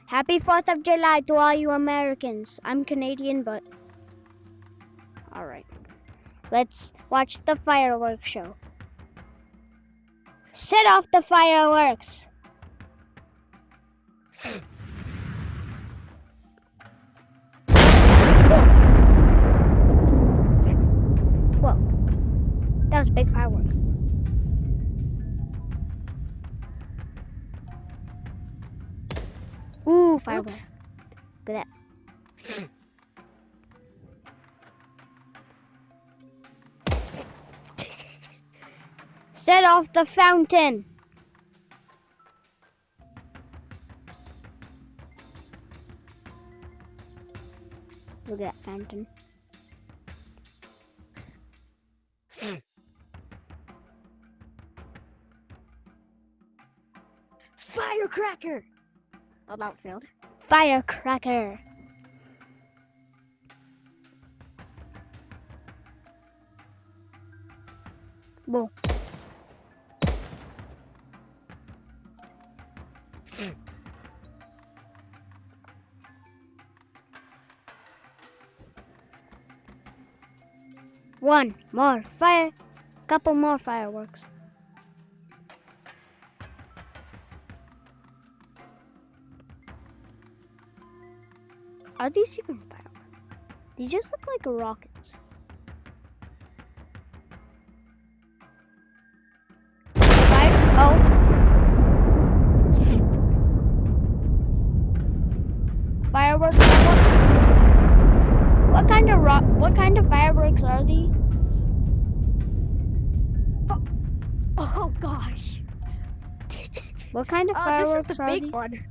Happy 4th of July to all you Americans. I'm Canadian, but... Alright. Let's watch the fireworks show. Set off the fireworks! Whoa. That was a big firework. Ooh, fireworks. Look at that. Set off the fountain. Look at that fountain. Firecracker! Oh, that failed. Firecracker. Whoa. One more fire. Couple more fireworks. Are these even fireworks? These just look like rockets. Fireworks. What kind of fireworks are these? Oh gosh. What kind of fireworks this is the are big these? one.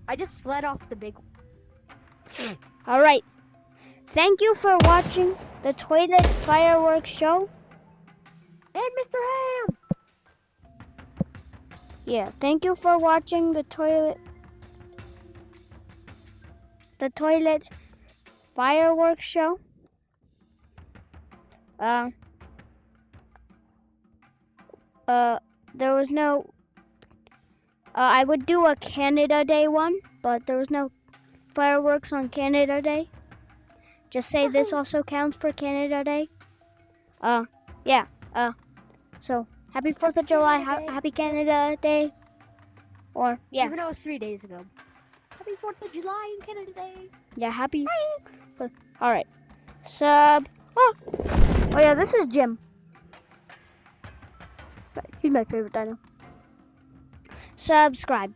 I just fled off the big one. All right. Thank you for watching the Toilet Fireworks Show. And Mr. Ham! Yeah, thank you for watching the Toilet Fireworks Show. There was no... I would do a Canada Day one, but there was no fireworks on Canada Day. Just say this also counts for Canada Day. Yeah. So, happy 4th of July, happy Canada Day. Or, yeah. Even though it was 3 days ago. Happy 4th of July in Canada Day. Yeah, happy. Alright. Sub. Oh, yeah, this is Jim. He's my favorite dino. Subscribe.